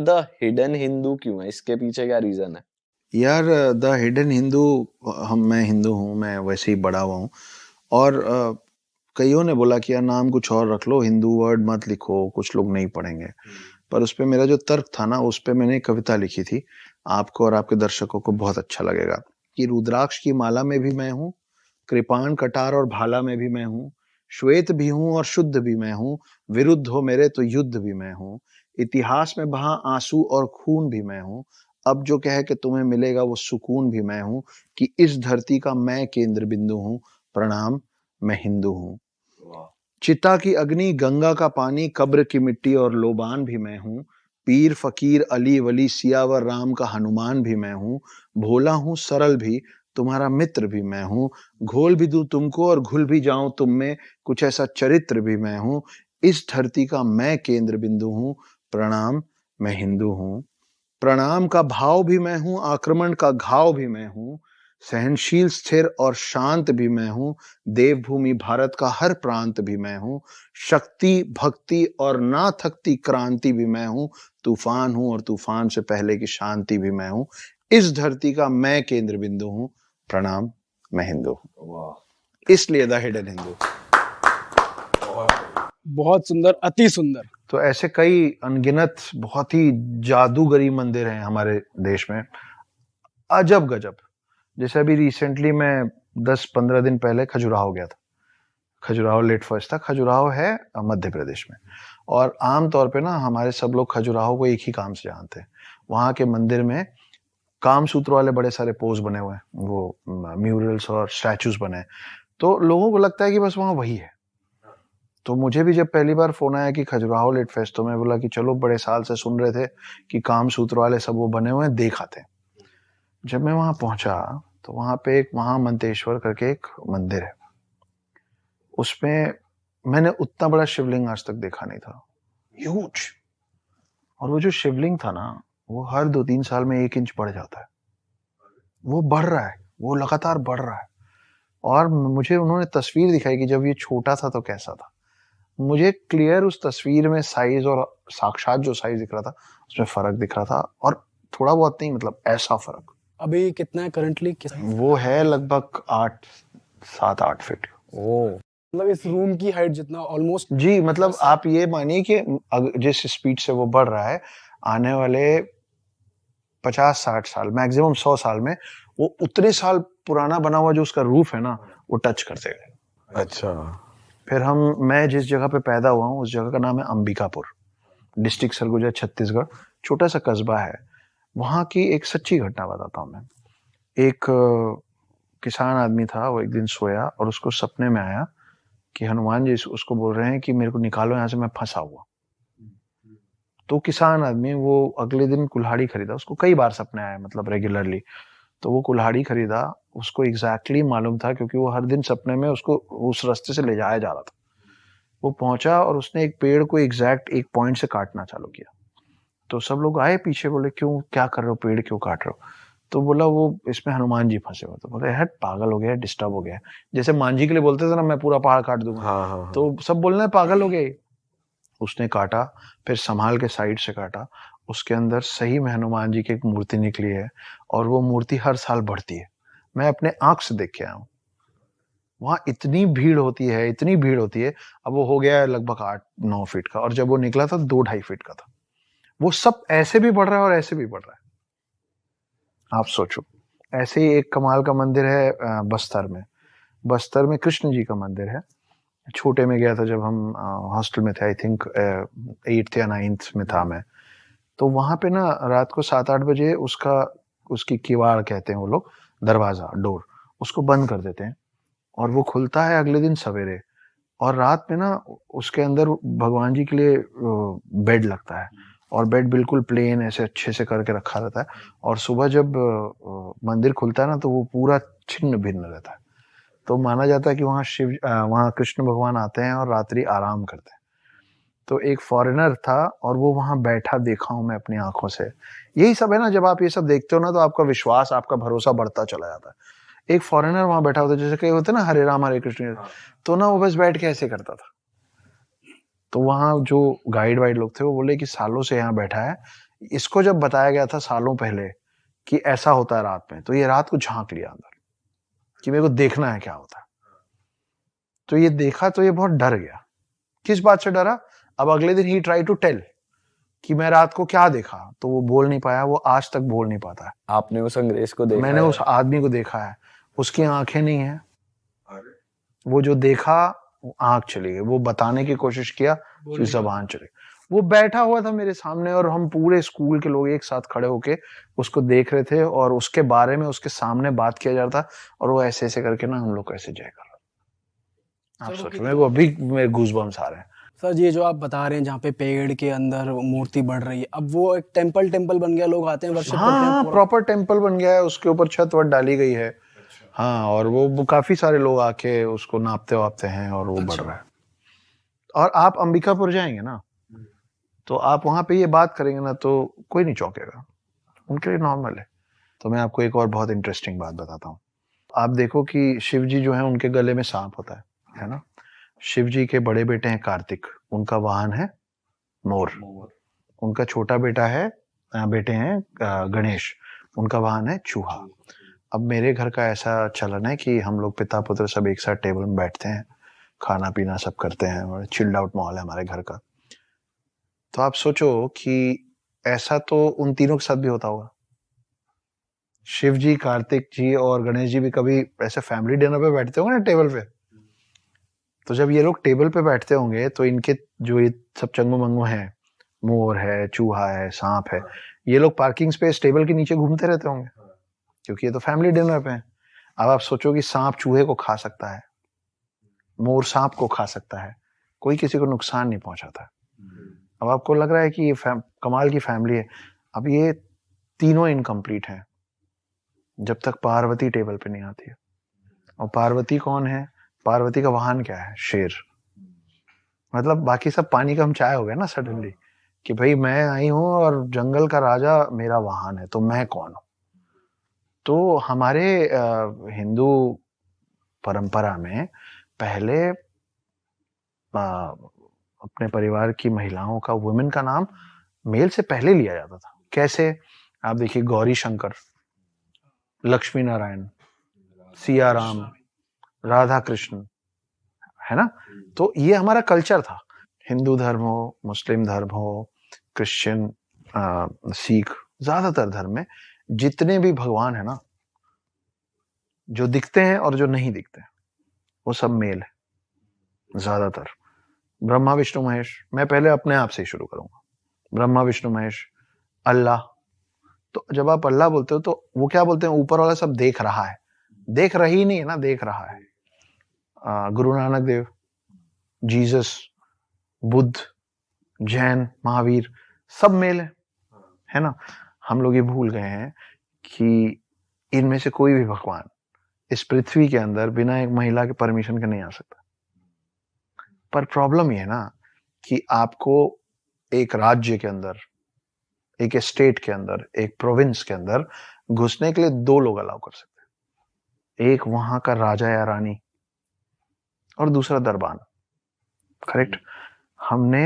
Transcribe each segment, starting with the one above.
The hidden Hindu क्यों है? इसके पीछे क्या रीजन है? यार द हिडन हिंदू, मैं हिंदू हूँ, मैं वैसे ही बड़ा हुआ हूँ। और कईयों ने बोला कि यार नाम कुछ और रख लो, हिंदू वर्ड मत लिखो, कुछ लोग नहीं पढ़ेंगे। पर उस पे मेरा जो तर्क था ना, उस पे मैंने एक कविता लिखी थी, आपको और आपके दर्शकों को बहुत अच्छा लगेगा। कि रुद्राक्ष की माला में भी मैं हूँ, कृपाण कटार और भाला में भी मैं हूँ, श्वेत भी हूँ और शुद्ध भी मैं हूँ, विरुद्ध हो मेरे तो युद्ध भी मैं हूँ, इतिहास में बहा आंसू और खून भी मैं हूँ, अब जो कहे कि तुम्हें मिलेगा वो सुकून भी मैं हूँ, कि इस धरती का मैं केंद्र बिंदु हूँ, प्रणाम मैं हिंदू हूँ। चिता की अग्नि, गंगा का पानी, कब्र की मिट्टी और लोबान भी मैं हूँ, पीर फकीर अली वली सियावर राम का हनुमान भी मैं हूँ, भोला हूँ सरल भी, तुम्हारा मित्र भी मैं हूँ, घोल भी दूं तुमको और घुल भी जाऊं तुम में, कुछ ऐसा चरित्र भी मैं हूँ, इस धरती का मैं केंद्र बिंदु हूँ, प्रणाम मैं हिंदू हूँ। प्रणाम का भाव भी मैं हूं, आक्रमण का घाव भी मैं हूं, सहनशील स्थिर और शांत भी मैं हूं, देवभूमि भारत का हर प्रांत भी मैं हूं, शक्ति भक्ति और ना थकती क्रांति भी मैं हूं, तूफान हूं और तूफान से पहले की शांति भी मैं हूं, इस धरती का मैं केंद्र बिंदु हूं, प्रणाम मैं हिंदू हूं। इसलिए द हिडन हिंदू। बहुत सुंदर, अति सुंदर। तो ऐसे कई अनगिनत बहुत ही जादूगरी मंदिर हैं हमारे देश में, अजब गजब। जैसे अभी रिसेंटली मैं 10-15 दिन पहले खजुराहो गया था। खजुराहो लेट फर्स्ट था। खजुराहो है मध्य प्रदेश में, और आमतौर पे ना हमारे सब लोग खजुराहो को एक ही काम से जानते हैं। वहाँ के मंदिर में काम सूत्र वाले बड़े सारे पोज बने हुए हैं, वो म्यूरल्स और स्टैचूज बने हैं, तो लोगों को लगता है कि बस वहाँ वही है। तो मुझे भी जब पहली बार फोन आया कि खजुराहो लेट फेस्ट, तो मैं बोला कि चलो, बड़े साल से सुन रहे थे कि काम सूत्र वाले सब वो बने हुए हैं, देख आते हैं। जब मैं वहां पहुंचा तो वहां पे एक महामंतेश्वर करके एक मंदिर है, उसमें मैंने उतना बड़ा शिवलिंग आज तक देखा नहीं था, ह्यूज। और वो जो शिवलिंग था ना, वो हर 2-3 साल में 1 इंच बढ़ जाता है, वो बढ़ रहा है, वो लगातार बढ़ रहा है। और मुझे उन्होंने तस्वीर दिखाई कि जब ये छोटा था तो कैसा था। मुझे क्लियर उस तस्वीर में साइज और साक्षात जो साइज दिख रहा था उसमें फर्क दिख रहा था, और थोड़ा बहुत नहीं, मतलब ऐसा फर्क। अभी कितना है करंटली? वो है लगभग 7-8 फीट। ओ, मतलब इस रूम की हाइट जितना ऑलमोस्ट। जी, मतलब आप ये मानिए कि जिस स्पीड से वो बढ़ रहा है, आने वाले 50-60 साल, मैक्सिमम 100 साल में वो उतने साल पुराना बना हुआ जो उसका रूफ है ना, वो टच कर देगा। अच्छा। फिर मैं जिस जगह पे पैदा हुआ हूँ, उस जगह का नाम है अंबिकापुर, डिस्ट्रिक्ट सरगुजा, छत्तीसगढ़। छोटा सा कस्बा है। वहाँ की एक सच्ची घटना बताता हूँ मैं। एक किसान आदमी था, वो एक दिन सोया और उसको सपने में आया कि हनुमान जी उसको बोल रहे हैं कि मेरे को निकालो यहाँ से, मैं फंसा हुआ। तो किसान आदमी वो अगले दिन कुल्हाड़ी खरीदा, उसको कई बार सपने आए, मतलब रेगुलरली। तो वो कुल्हाड़ी खरीदा, उसको एग्जैक्टली मालूम था क्योंकि वो हर दिन सपने में उसको उस रास्ते से ले जाया जा रहा था। वो पहुंचा और उसने एक पेड़ को एग्जैक्ट एक पॉइंट से काटना चालू किया। तो सब लोग आए पीछे, बोले क्यों, क्या कर रहे हो, पेड़ क्यों काट रहे हो? तो बोला वो इसमें हनुमान जी फंसे हुए। तो बोले हट, पागल हो गया, डिस्टर्ब हो गया। जैसे मांझी के लिए बोलते थे ना, मैं पूरा पहाड़ काट दूंगा। हाँ, हाँ, हाँ। तो सब बोलने पागल हो गए। उसने काटा, फिर संभाल के साइड से काटा। उसके अंदर सही में हनुमान जी की एक मूर्ति निकली है, और वो मूर्ति हर साल बढ़ती है। मैं अपने आंख से देख के आया हूँ। वहां इतनी भीड़ होती है, इतनी भीड़ होती है। अब वो हो गया है लगभग 8-9 फीट का, और जब वो निकला था 2-2.5 फीट का था। वो सब ऐसे भी बढ़ रहा है और ऐसे भी बढ़ रहा है। आप सोचो। ऐसे ही एक कमाल का मंदिर है बस्तर में। बस्तर में कृष्ण जी का मंदिर है। छोटे में गया था जब हम हॉस्टल में थे, आई थिंक 8th या 9th में था मैं। तो वहां पे ना रात को 7-8 बजे उसकी किवाड़ कहते हैं वो लोग, दरवाजा, डोर, उसको बंद कर देते हैं, और वो खुलता है अगले दिन सवेरे। और रात में ना उसके अंदर भगवान जी के लिए बेड लगता है, और बेड बिल्कुल प्लेन ऐसे अच्छे से करके रखा रहता है। और सुबह जब मंदिर खुलता है ना, तो वो पूरा छिन्न भिन्न रहता है। तो माना जाता है कि वहाँ कृष्ण भगवान आते हैं और रात्रि आराम करते हैं। तो एक फॉरेनर था और वो वहां बैठा, देखा हूं मैं अपनी आंखों से। यही सब है ना, जब आप ये सब देखते हो ना, तो आपका विश्वास, आपका भरोसा बढ़ता चला जाता है। एक फॉरेनर वहां बैठा होता है, जैसे कई होते हैं ना, हरे राम हरे कृष्ण, तो ना वो बस बैठ के ऐसे करता था। तो वहां जो गाइड वाइड लोग थे, वो बोले कि सालों से यहाँ बैठा है, इसको जब बताया गया था सालों पहले कि ऐसा होता है रात में, तो ये रात को झांक लिया अंदर कि मेरे को देखना है क्या होता है। तो ये देखा तो ये बहुत डर गया। किस बात से डरा? अब अगले दिन ही ट्राई टू टेल कि मैं रात को क्या देखा, तो वो बोल नहीं पाया, वो आज तक बोल नहीं पाता है। आपने उस अंग्रेज को देखा मैंने है? उस आदमी को देखा है, उसकी आंखें नहीं है, वो जो देखा वो आंख चली गई, वो बताने की कोशिश किया कि जबान चली। वो बैठा हुआ था मेरे सामने और हम पूरे स्कूल के लोग एक साथ खड़े होके उसको देख रहे थे और उसके बारे में उसके सामने बात किया जा रहा था और वो ऐसे ऐसे करके ना हम लोग को ऐसे जय कर रहा। आप सोचो, मेरे को अभी मेरे गूज़बम्स आ रहे हैं। सर ये जो आप बता रहे हैं जहाँ पे पेड़ के अंदर मूर्ति बढ़ रही है, अब वो एक टेम्पल बन गया, लोग आते हैं वर्शिप करते हैं हाँ, पूरा? प्रॉपर टेम्पल बन गया है, उसके ऊपर छत वत डाली गई है। हाँ, और वो काफी सारे लोग आके उसको नापते वापते हैं और वो बढ़ रहा है। और आप अंबिकापुर जाएंगे ना, तो आप वहां पे ये बात करेंगे ना तो कोई नहीं चौंकेगा, उनके लिए नॉर्मल है। तो मैं आपको एक और बहुत इंटरेस्टिंग बात बताता हूँ। आप देखो कि शिव जी जो है उनके गले में सांप होता है ना। शिव जी के बड़े बेटे हैं कार्तिक, उनका वाहन है मोर। उनका छोटा बेटा है बेटे हैं गणेश, उनका वाहन है चूहा। अब मेरे घर का ऐसा चलन है कि हम लोग पिता पुत्र सब एक साथ टेबल में बैठते हैं, खाना पीना सब करते हैं और चिल्ड आउट माहौल है हमारे घर का। तो आप सोचो कि ऐसा तो उन तीनों के साथ भी होता होगा। शिव जी, कार्तिक जी और गणेश जी भी कभी ऐसे फैमिली डिनर पे बैठते होंगे ना टेबल पे। तो जब ये लोग टेबल पे बैठते होंगे तो इनके जो ये सब चंगू मंगू हैं, मोर है, चूहा है, सांप है, ये लोग पार्किंग स्पेस टेबल के नीचे घूमते रहते होंगे क्योंकि ये तो फैमिली डिनर पे है। अब आप सोचो कि सांप चूहे को खा सकता है, मोर सांप को खा सकता है, कोई किसी को नुकसान नहीं पहुंचाता है। अब आपको लग रहा है कि ये कमाल की फैमिली है। अब ये तीनों इनकम्प्लीट हैं जब तक पार्वती टेबल पे नहीं आती है। और पार्वती कौन है? पार्वती का वाहन क्या है? शेर। मतलब बाकी सब पानी का हम चाय हो गया ना सडनली कि भाई मैं आई हूं और जंगल का राजा मेरा वाहन है, तो मैं कौन हूं? तो हमारे हिंदू परंपरा में पहले अपने परिवार की महिलाओं का, वुमेन का नाम मेल से पहले लिया जाता था। कैसे? आप देखिए, गौरी शंकर, लक्ष्मी नारायण, सिया राम, राधा कृष्ण, है ना। तो ये हमारा कल्चर था। हिंदू धर्म हो, मुस्लिम धर्म हो, क्रिश्चियन, सिख, ज्यादातर धर्म में जितने भी भगवान है ना, जो दिखते हैं और जो नहीं दिखते हैं, वो सब मेल है ज्यादातर। ब्रह्मा विष्णु महेश, मैं पहले अपने आप से ही शुरू करूंगा। ब्रह्मा विष्णु महेश, अल्लाह। तो जब आप अल्लाह बोलते हो तो वो क्या बोलते हैं? ऊपर वाला सब देख रहा है, देख रही नहीं है ना, देख रहा है। गुरु नानक देव, जीसस, बुद्ध, जैन, महावीर, सब मेल है ना। हम लोग ये भूल गए हैं कि इनमें से कोई भी भगवान इस पृथ्वी के अंदर बिना एक महिला के परमिशन के नहीं आ सकता। पर प्रॉब्लम ये है ना कि आपको एक राज्य के अंदर, एक स्टेट के अंदर, एक प्रोविंस के अंदर घुसने के लिए दो लोग अलाउ कर सकते हैं। एक वहां का राजा या रानी और दूसरा दरबान। करेक्ट। हमने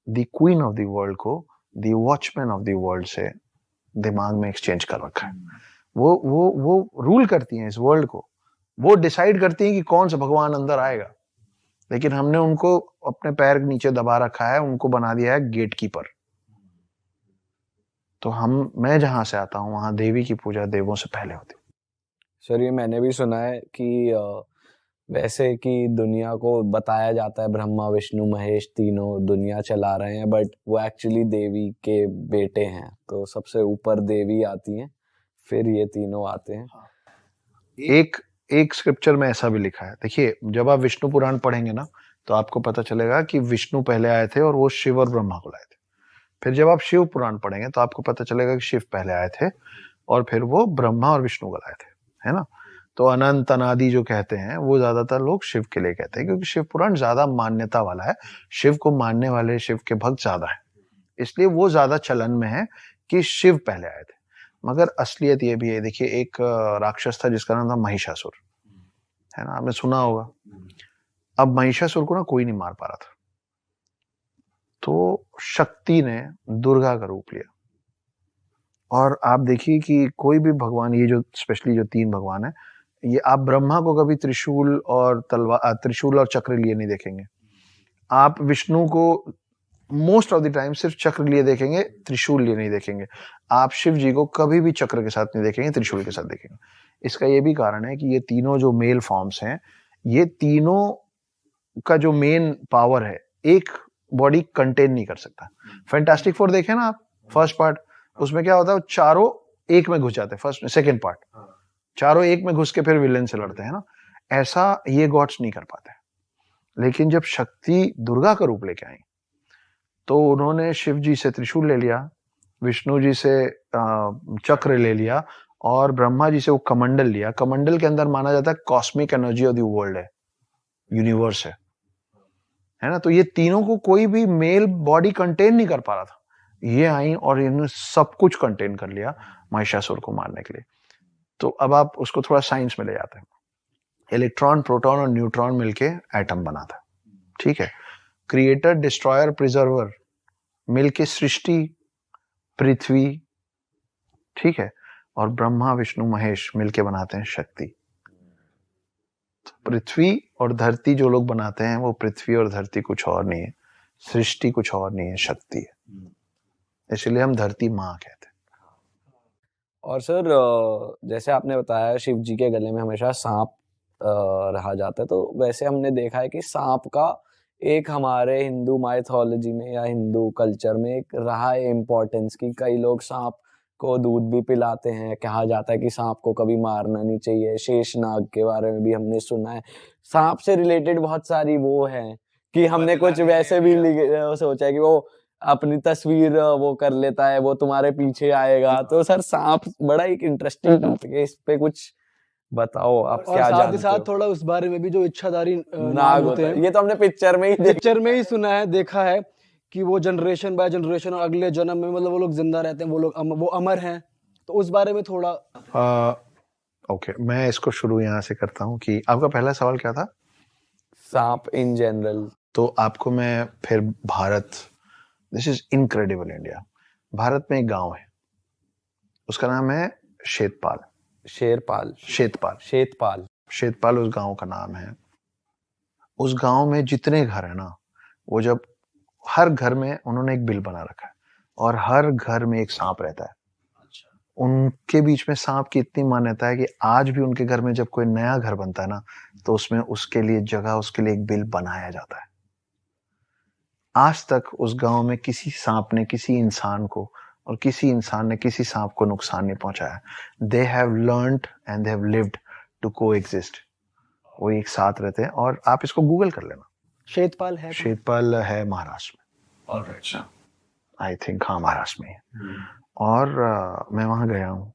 the queen of the world को the watchman of the world से दिमाग में एक्सचेंज कर रखा है। वो रूल करती हैं इस वर्ल्ड को, वो डिसाइड करती हैं कि कौन सा भगवान अंदर आएगा, लेकिन हमने उनको अपने पैर के नीचे दबा रखा है, उनको बना दिया है गेट कीपर। तो मैं जहां से आता हूं वहां देवी की पूजा देवों से पहले होती है। सर, ये मैंने भी सुना है कि वैसे कि दुनिया को बताया जाता है ब्रह्मा विष्णु महेश तीनों दुनिया चला रहे हैं, बट वो एक्चुअली देवी के बेटे हैं। तो सबसे ऊपर देवी आती हैं, फिर ये तीनों आते हैं। एक स्क्रिप्चर में ऐसा भी लिखा है। देखिए, जब आप विष्णु पुराण पढ़ेंगे ना तो आपको पता चलेगा कि विष्णु पहले आए थे और वो शिव और ब्रह्मा को लाए थे। फिर जब आप शिव पुराण पढ़ेंगे तो आपको पता चलेगा कि शिव पहले आए थे और फिर वो ब्रह्मा और विष्णु को लाए थे, है ना। तो अनंत अनादि जो कहते हैं वो ज्यादातर लोग शिव के लिए कहते हैं क्योंकि शिव पुराण ज्यादा मान्यता वाला है, शिव को मानने वाले, शिव के भक्त ज्यादा है, इसलिए वो ज्यादा चलन में है कि शिव पहले आए थे। मगर असलियत ये भी है, देखिए एक राक्षस था जिसका नाम था महिषासुर, है ना, आपने सुना होगा। अब महिषासुर को ना कोई नहीं मार पा रहा था, तो शक्ति ने दुर्गा का रूप लिया और आप देखिए कि कोई भी भगवान, ये जो स्पेशली जो 3 भगवान है, ये आप ब्रह्मा को कभी त्रिशूल और त्रिशूल और चक्र लिए नहीं देखेंगे। आप विष्णु को मोस्ट ऑफ द टाइम सिर्फ चक्र लिए देखेंगे, त्रिशूल लिए नहीं देखेंगे। आप शिव जी को कभी भी चक्र के साथ नहीं देखेंगे, त्रिशूल के साथ देखेंगे। इसका ये भी कारण है कि ये तीनों जो मेल फॉर्म्स हैं, ये तीनों का जो मेन पावर है, एक बॉडी कंटेन नहीं कर सकता। फैंटास्टिक फोर देखें ना आप, फर्स्ट पार्ट, उसमें क्या होता है, चारों एक में घुस जाते हैं। फर्स्ट सेकंड पार्ट चारों एक में घुस के फिर विलेन से लड़ते हैं ना, ऐसा ये गॉड्स नहीं कर पाते। लेकिन जब शक्ति दुर्गा का रूप लेके आई, तो उन्होंने शिव जी से त्रिशूल ले लिया, विष्णु जी से चक्र ले लिया, और ब्रह्मा जी से वो कमंडल लिया। कमंडल के अंदर माना जाता है cosmic energy of the world है, यूनिवर्स है ना। तो ये तीनों को कोई भी मेल बॉडी कंटेन नहीं कर पा रहा था, ये आई और इन्होंने सब कुछ कंटेन कर लिया महिषासुर को मारने के लिए। तो अब आप उसको थोड़ा साइंस में ले जाते हैं। इलेक्ट्रॉन, प्रोटॉन और न्यूट्रॉन मिलके एटम बनाता है, ठीक है। क्रिएटर, डिस्ट्रॉयर, प्रिजर्वर मिलके सृष्टि, पृथ्वी, ठीक है। और ब्रह्मा, विष्णु, महेश मिलके बनाते हैं शक्ति। तो पृथ्वी और धरती जो लोग बनाते हैं, वो पृथ्वी और धरती कुछ और नहीं है, सृष्टि कुछ और नहीं है, शक्ति है। इसलिए हम धरती माँ कहते हैं। और सर जैसे आपने बताया शिव जी के गले में हमेशा सांप रहा जाता है, तो वैसे हमने देखा है कि सांप का एक हमारे हिंदू माइथोलॉजी में या हिंदू कल्चर में एक रहा है इम्पोर्टेंस, की कई लोग सांप को दूध भी पिलाते हैं। कहा जाता है कि सांप को कभी मारना नहीं चाहिए। शेषनाग के बारे में भी हमने सुना है। सांप से रिलेटेड बहुत सारी वो है कि हमने कुछ वैसे भी सोचा है कि वो अपनी तस्वीर वो कर लेता है, वो तुम्हारे पीछे आएगा। तो सर सांप बड़ा एक इंटरेस्टिंग टॉपिक है, इस पे कुछ बताओ आप क्या जानते हो। साथ ही साथ थोड़ा उस बारे में भी जो इच्छाधारी नाग होते हैं, ये तो हमने पिक्चर में ही सुना है, देखा है कि वो जनरेशन बाय जनरेशन और अगले जन्म में मतलब वो लोग जिंदा रहते हैं, वो अमर हैं। तो उस बारे में थोड़ा ओके, मैं इसको शुरू यहाँ से करता हूँ कि आपका पहला सवाल क्या था? सांप इन जनरल। तो आपको मैं फिर Bharat, this is incredible India. Bharat में एक गांव है, उसका नाम है शेतपाल। शेतपाल उस गांव का नाम है। उस गांव में जितने घर है ना, वो जब हर घर में उन्होंने एक बिल बना रखा है, और हर घर में एक सांप रहता है। उनके बीच में सांप की इतनी मान्यता है कि आज भी उनके घर में जब कोई नया घर बनता है ना, तो उसमें उसके लिए जगह, उसके लिए एक बिल बनाया जाता है। आज तक उस गांव में किसी सांप ने किसी इंसान को, और किसी इंसान ने किसी सांप को नुकसान नहीं पहुंचाया। They have learned and they have lived to coexist. वो एक साथ रहते हैं, और आप इसको गूगल कर लेना। शेतपाल है महाराष्ट्र में। ऑलराइट, आई थिंक हाँ महाराष्ट्र में है। और मैं वहां गया हूँ,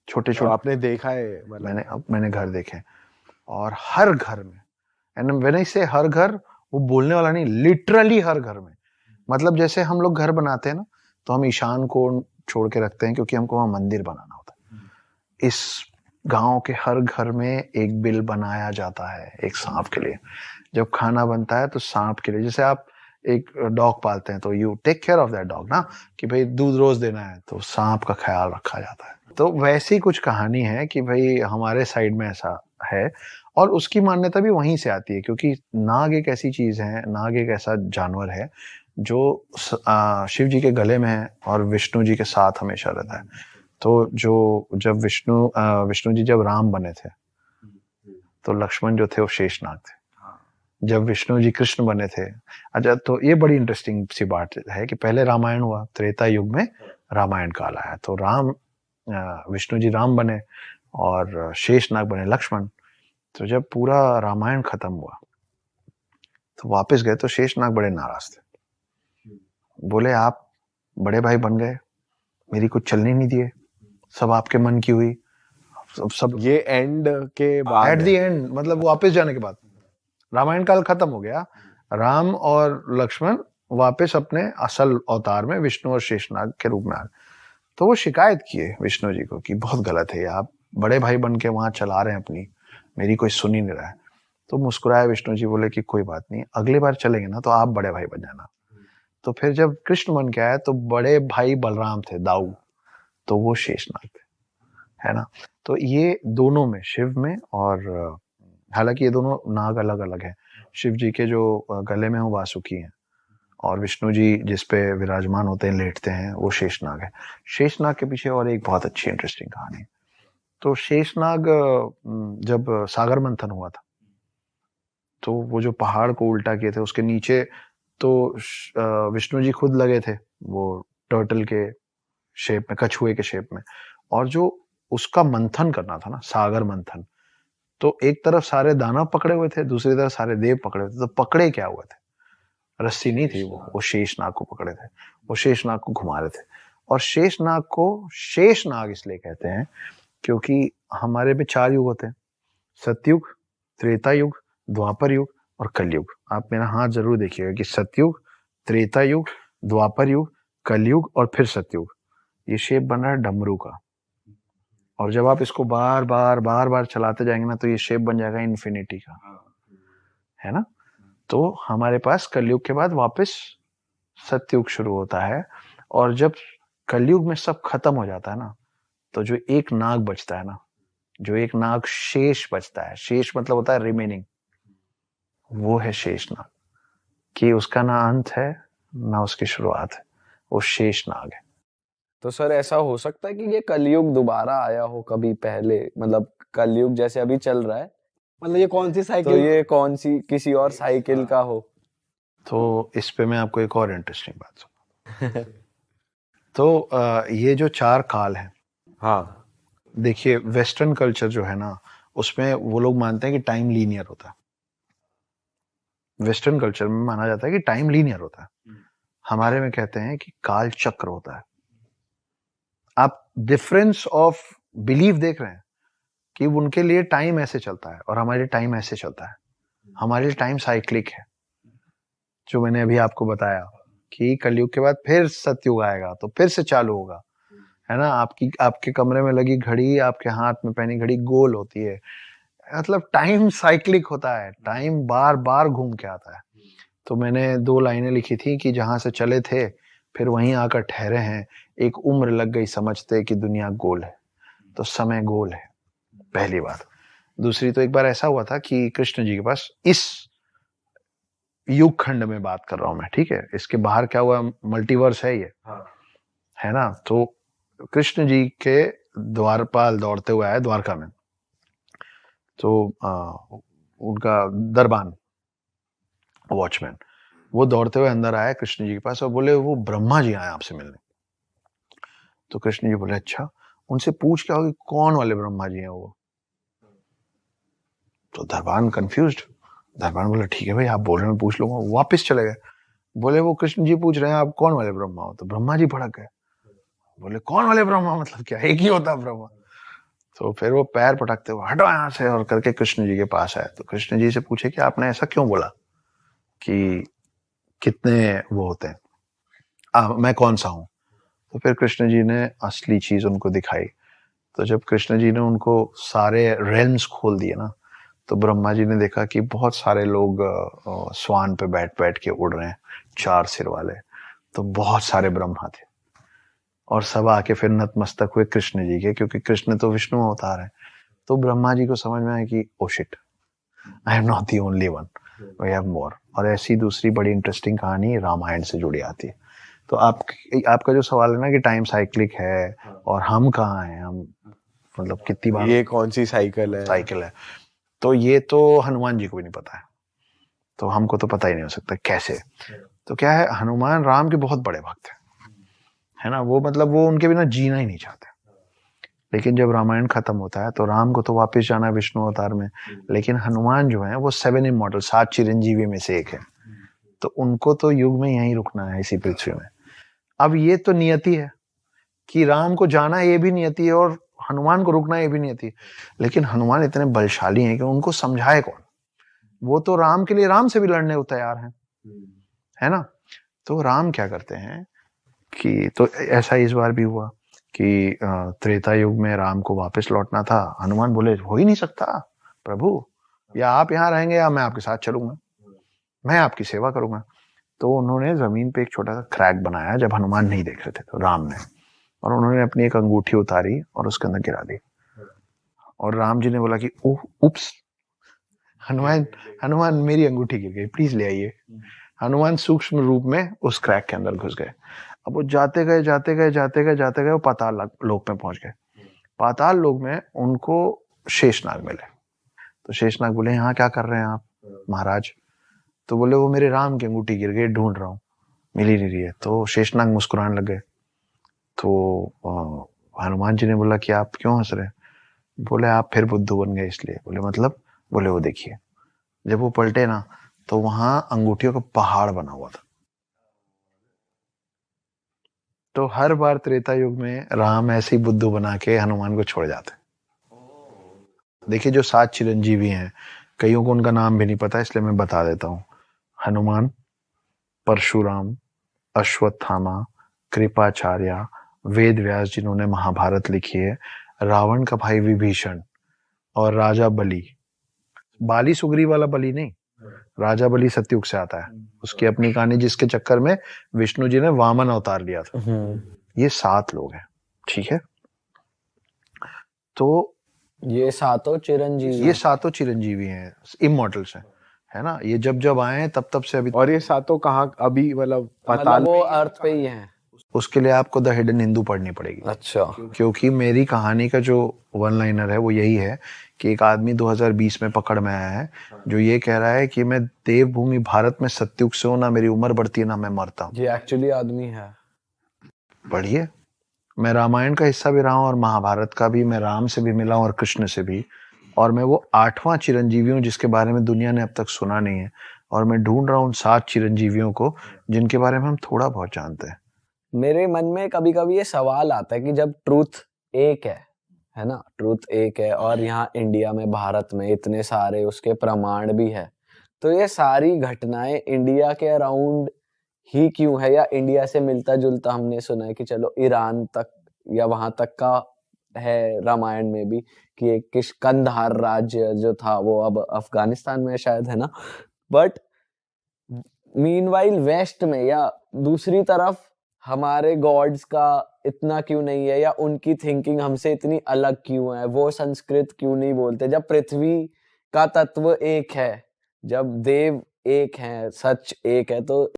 छोटे छोटे। आपने देखा है? मैंने घर देखे, और हर घर में, एंड व्हेन आई से हर घर, वो बोलने वाला नहीं, लिटरली हर घर में। मतलब जैसे हम लोग घर बनाते हैं ना, तो हम ईशान को छोड़ के रखते हैं क्योंकि हमको वहां मंदिर बनाना होता है। इस गांव के हर घर में एक बिल बनाया जाता है एक सांप के लिए। जब खाना बनता है तो सांप के लिए, जैसे आप एक डॉग पालते हैं तो you take care of that dog ना, कि भाई दूध रोज देना है, तो सांप का ख्याल रखा जाता है। तो वैसी कुछ कहानी है कि भाई हमारे साइड में ऐसा है, और उसकी मान्यता भी वहीं से आती है, क्योंकि नाग एक ऐसी चीज है, नाग एक ऐसा जानवर है जो शिव जी के गले में है और विष्णु जी के साथ हमेशा रहता है। तो जब विष्णु जी जब राम बने थे, तो लक्ष्मण जो थे वो शेषनाग थे। जब विष्णु जी कृष्ण बने थे, अच्छा, तो ये बड़ी इंटरेस्टिंग सी बात है कि पहले रामायण हुआ, त्रेता युग में रामायण काल आया, तो विष्णु जी राम बने और शेषनाग बने लक्ष्मण। तो जब पूरा रामायण खत्म हुआ तो वापस गए, तो शेषनाग बड़े नाराज थे। बोले आप बड़े भाई बन गए, मेरी कुछ चलने नहीं दिए, सब आपके मन की हुई, सब ये एंड के बाद, एट द एंड, मतलब वापस जाने के बाद रामायण काल खत्म हो गया, राम और लक्ष्मण वापस अपने असल अवतार में विष्णु और शेषनाग के रूप में आ गए। तो वो शिकायत किए विष्णु जी को कि बहुत गलत है, आप बड़े भाई बन के वहां चला रहे हैं अपनी, मेरी कोई सुन ही नहीं रहा है। तो मुस्कुराए विष्णु जी, बोले कि कोई बात नहीं, अगली बार चलेंगे ना तो आप बड़े भाई बन जाना। तो फिर जब कृष्ण बन के आए तो बड़े भाई बलराम थे, दाऊ, तो वो शेषनाग थे, है ना। तो ये दोनों में, शिव में और हालांकि ये दोनों नाग अलग अलग हैं। शिव जी के जो गले में वो वासुकी हैं, और विष्णु जी जिस पे विराजमान होते हैं, लेटते हैं, वो शेषनाग है। शेषनाग के पीछे और एक बहुत अच्छी इंटरेस्टिंग कहानी है। तो शेषनाग जब सागर मंथन हुआ था, तो वो जो पहाड़ को उल्टा किए थे, उसके नीचे तो विष्णु जी खुद लगे थे, वो टर्टल के शेप में, कछुए के शेप में, और जो उसका मंथन करना था ना, सागर मंथन, तो एक तरफ सारे दानव पकड़े हुए थे, दूसरी तरफ सारे देव पकड़े हुए थे। तो पकड़े क्या हुए थे? रस्सी नहीं थी, वो शेषनाग को पकड़े थे, वो शेषनाग को घुमा रहे थे। और शेषनाग को शेषनाग इसलिए कहते हैं क्योंकि हमारे में 4 युग होते हैं, सतयुग, त्रेता युग, द्वापर युग और कलयुग। आप मेरा हाथ जरूर देखिएगा कि सतयुग, त्रेता युग, द्वापर युग, कलयुग और फिर सतयुग। ये शेप बन रहा है डमरू का, और जब आप इसको बार बार चलाते जाएंगे ना, तो ये शेप बन जाएगा इन्फिनिटी का, है ना। तो हमारे पास कलयुग के बाद वापस सतयुग शुरू होता है, और जब कलयुग में सब खत्म हो जाता है ना, तो जो एक नाग बचता है ना, जो एक नाग शेष बचता है, शेष मतलब होता है रिमेनिंग, वो है शेषनाग, कि उसका ना अंत है ना उसकी शुरुआत है, वो शेषनाग है। तो सर ऐसा हो सकता है कि ये कलयुग दोबारा आया हो कभी पहले, मतलब कलयुग जैसे अभी चल रहा है, मतलब ये कौन सी तो साइकिल? ये कौन सी किसी और साइकिल का हो? तो इस पे मैं आपको एक और इंटरेस्टिंग बात सुना। तो ये जो 4 काल हैं, हाँ, देखिए वेस्टर्न कल्चर जो है ना, उसमें वो लोग मानते हैं कि टाइम लीनियर होता है। वेस्टर्न कल्चर में माना जाता है कि टाइम लीनियर होता है। हमारे में कहते हैं कि काल चक्र होता है। आप डिफरेंस ऑफ बिलीफ देख रहे हैं कि उनके लिए टाइम ऐसे चलता है और हमारे लिए टाइम ऐसे चलता है। हमारे लिए टाइम साइक्लिक है, जो मैंने अभी आपको बताया कि कलयुग के बाद फिर सतयुग आएगा, तो फिर से चालू होगा, है ना। आपके कमरे में लगी घड़ी, आपके हाथ में पहनी घड़ी गोल होती है, मतलब टाइम साइक्लिक होता है, टाइम बार बार घूम के आता है। तो मैंने 2 लाइनें लिखी थी कि जहां से चले थे फिर वहीं आकर ठहरे हैं, एक उम्र लग गई समझते कि दुनिया गोल है। तो समय गोल है, पहली बात। दूसरी, तो एक बार ऐसा हुआ था कि कृष्ण जी के पास, इस युग खंड में बात कर रहा हूं मैं, ठीक है, इसके बाहर क्या हुआ, मल्टीवर्स है ये, है ना। तो कृष्ण जी के द्वारपाल दौड़ते हुए आए द्वारका में, तो उनका दरबान, वॉचमैन, वो दौड़ते हुए अंदर आया कृष्ण जी के पास और बोले वो ब्रह्मा जी आए आपसे मिलने। तो कृष्ण जी बोले अच्छा, उनसे पूछ क्या होगी कौन वाले ब्रह्मा जी हैं वो। तो दरबान कंफ्यूज्ड, दरबान बोला ठीक है भाई, आप बोल रहे हैं, पूछ लूंगा। वापस चले गए, बोले वो कृष्ण जी पूछ रहे हैं आप कौन वाले ब्रह्मा हो। तो ब्रह्मा जी भड़क गए, बोले कौन वाले ब्रह्मा, मतलब क्या, एक ही होता ब्रह्मा। तो फिर वो पैर पटकते हुए हटो यहाँ से और करके कृष्ण जी के पास आए। तो कृष्ण जी से पूछे कि आपने ऐसा क्यों बोला कि कितने वो होते हैं, मैं कौन सा हूं। तो फिर कृष्ण जी ने असली चीज उनको दिखाई। तो जब कृष्ण जी ने उनको सारे रेल्म्स खोल दिए ना, तो ब्रह्मा जी ने देखा कि बहुत सारे लोग स्वान पे बैठ बैठ के उड़ रहे हैं, 4 सिर वाले। तो बहुत सारे ब्रह्मा थे, और सब आके फिर नतमस्तक हुए कृष्ण जी के, क्योंकि कृष्ण तो विष्णु अवतार है। तो ब्रह्मा जी को समझ में आया कि oh shit, I am not the only one, we have more. और ऐसी दूसरी बड़ी इंटरेस्टिंग कहानी रामायण से जुड़ी आती है। तो आपका जो सवाल है ना कि टाइम साइक्लिक है और हम कहाँ हैं, हम मतलब कितनी बार ये कौन सी साइकिल है? तो ये तो हनुमान जी को भी नहीं पता है, तो हमको तो पता ही नहीं हो सकता कैसे। तो क्या है, हनुमान राम के बहुत बड़े भक्त है ना, वो मतलब वो उनके बिना जीना ही नहीं चाहते। लेकिन जब रामायण खत्म होता है तो राम को तो वापस जाना है विष्णु अवतार में, लेकिन हनुमान जो है वो 7 इमॉर्टल, 7 चिरंजीवी में से एक है। तो उनको तो युग में यहीं रुकना है, इसी पृथ्वी में। अब ये तो नियति है कि राम को जाना ये भी नियति है और हनुमान को रुकना ये भी नियति है। लेकिन हनुमान इतने बलशाली हैं कि उनको समझाए कौन, वो तो राम के लिए राम से भी लड़ने को तैयार हैं, है ना। तो राम क्या करते हैं कि, तो ऐसा इस बार भी हुआ कि त्रेता युग में राम को वापस लौटना था। हनुमान बोले हो ही नहीं सकता प्रभु, या आप यहाँ रहेंगे या मैं आपके साथ चलूंगा, मैं आपकी सेवा करूंगा। तो उन्होंने जमीन पे एक छोटा सा क्रैक बनाया जब हनुमान नहीं देख रहे थे, तो राम ने और उन्होंने अपनी एक अंगूठी उतारी और उसके अंदर गिरा दी। और राम जी ने बोला कि ओह उप्स, हनुमान हनुमान मेरी अंगूठी गिर गई, प्लीज ले आइए। हनुमान सूक्ष्म रूप में उस क्रैक के अंदर घुस गए। अब वो जाते गए वो पाताल लोक में पहुंच गए। पाताल लोक में उनको शेषनाग मिले। तो शेषनाग बोले यहाँ क्या कर रहे हैं आप महाराज? तो बोले वो मेरे राम की अंगूठी गिर गई, ढूंढ रहा हूँ, मिल ही नहीं रही है। तो शेषनाग मुस्कुराने लग गए। तो हनुमान जी ने बोला कि आप क्यों हंस रहे हैं? बोले आप फिर बुद्धू बन गए इसलिए। बोले मतलब? बोले वो देखिए, जब वो पलटे ना तो वहां अंगूठियों का पहाड़ बना हुआ था। तो हर बार त्रेता युग में राम ऐसे ही बुद्धू बना के हनुमान को छोड़ जाते। देखिए जो 7 चिरंजीवी हैं, कईयों को उनका नाम भी नहीं पता, इसलिए मैं बता देता हूँ। हनुमान, परशुराम, अश्वत्थामा, कृपाचार्य, वेद व्यास जिन्होंने महाभारत लिखी है, रावण का भाई विभीषण और राजा बलि। बाली सुग्रीव वाला बलि नहीं, राजा बलि सतयुग से आता है, उसकी अपनी कहानी, जिसके चक्कर में विष्णु जी ने वामन अवतार लिया था। ये 7 लोग हैं, ठीक है। तो ये सातों चिरंजीवी हैं, इमॉर्टल्स हैं, है ना। ये जब जब आए हैं तब से अभी। और ये सातों कहाँ अभी मतलब पाताल वो अर्थ पे ही हैं। उसके लिए आपको द हिडन हिंदू पढ़नी पड़ेगी। अच्छा। क्योंकि मेरी कहानी का जो वन लाइनर है वो यही है कि एक आदमी 2020 में पकड़ में आया है जो ये कह रहा है कि मैं देवभूमि भारत में सतयुग से हूं, ना मेरी उम्र बढ़ती है ना मैं मरता हूँ। ये एक्चुअली आदमी है। पढ़िए, मैं रामायण का हिस्सा भी रहा हूँ और महाभारत का भी। मैं राम से भी मिला हूँ और कृष्ण से भी। और मैं वो 8वां चिरंजीवी हूँ जिसके बारे में दुनिया ने अब तक सुना नहीं है। और मैं ढूंढ रहा हूँ 7 चिरंजीवियों को जिनके बारे में हम थोड़ा बहुत जानते हैं। मेरे मन में कभी कभी ये सवाल आता है कि जब ट्रूथ एक है ना, ट्रूथ एक है और यहाँ इंडिया में, भारत में इतने सारे उसके प्रमाण भी है, तो ये सारी घटनाएं इंडिया के अराउंड ही क्यों है? या इंडिया से मिलता जुलता हमने सुना है कि चलो ईरान तक या वहां तक का है रामायण में भी, कि एक किष्कंधार राज्य जो था वो अब अफगानिस्तान में शायद, है ना। बट मीनवाइल वेस्ट में या दूसरी तरफ हमारे गॉड्स का इतना क्यों नहीं है, या उनकी थिंकिंग हमसे इतनी अलग क्यों है? वो संस्कृत क्यों नहीं बोलते? जब पृथ्वी का तत्व एक है, जब देव एक है, सच एक है, तो